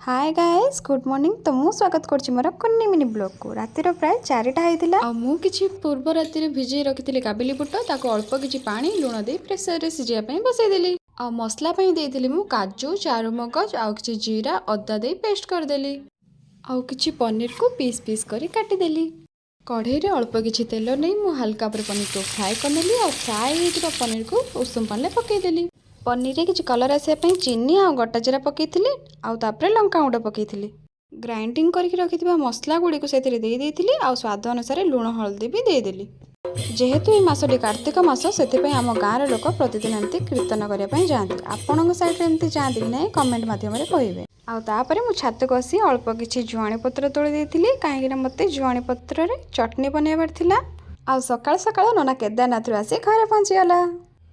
Hi guys good morning. तो मु स्वागत करछि मोर कुन्नी मिनी ब्लॉग को। रातिर प्राय 4टा होइतिला आ मु किछि पूर्व रातिर भिजै रखितिली काबेली बुट ताको अल्प किछि पानी लूण दे प्रेशर रे सिजिया पई बसै देली। आ मसला पई देइतिली मु काजू चारुमगज आ किछि जीरा अदा दे पेस्ट कर देली। आ किछि पनीर को पीस पीस करी काटी देली। कढ़ई रे अल्प किछि तेल नै मु हल्का पर पनीर को फ्राई करनेली आ फ्राई हेतिबा पनीर को उषुम पानी ले पकै देली। पनीर रे किछि कलर आसे पई चीनी आ गोटा जीरा पकैथिली आ तापरे लंका गुंड पकैथिली। ग्राइंडिंग करके रखिथिबा मसला गुडी को सेथिरे देई देइथिली आ स्वाद अनुसार लूण हळदी भी देई देली। जेहेतु ई मासटी कार्तिक मास सेथिपई आम गाँव लोक प्रतिदिन एमती कीर्तन करने पई जाती। आपणक साइड एमती जाती कि नहीं कमेंट माध्यम कहिबे। आ तापरे मु छात को आसी अल्प किछि जुआणी पत्र तोड़ी देइथिली काहेकि मते जुआणी पत्र रे चटनी बनैबार थिला। आ सकाळ सकाळ नना केदारनाथ आसी घरे पहुंची गला।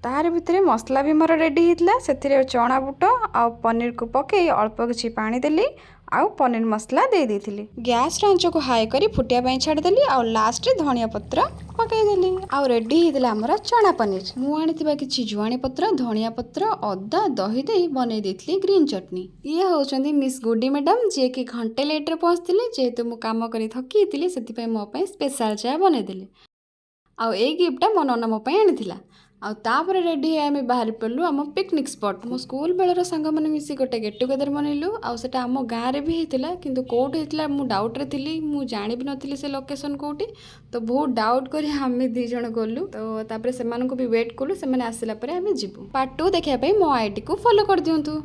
तार भितरे मसला भी मोर रेडी होता से चना बुट आ पनीर को पकई अल्प किछि पानी देली आ पनीर मसला दे देइथिली। गैस आंच को हाई करी फुटिया पई छाड़देली आ लास्ट रे धनिया पत्र पकईदेली आ रेडी होता हमर चना पनीर। मु आनिथिबा किछि जुआणी पत्र धनिया पत्र अदा दही दे बनै देइथिली ग्रीन चटनी। ये होउछन्ती मिस गुडी मैडम जे कि घंटे लेट रे पहुंचथिले जेहेतु मु काम करी थकी थिली सेति पई मो पई स्पेशल चाय बनै देले। आ ए गिफ्ट मो नना मो पई आनिथिला। आ तापर रेडी है आम बाहर पड़लु आम पिकनिक स्पॉट। मो स्कूल बेलर सांग मैंने मिसी गोटे गेट टुगेदर बनइलु आटा आम गाँव में भी होता किंतु कौट होता मु डाउट रे थी मु जानी भी नथिली से लोकेशन कौटी। तो बहुत डाउट करी आम दी जण गलु तो तापर से भी वेट कलु से आसला आम जीवु। पार्ट 2 देखा मो आईडी को फॉलो कर दियंतु।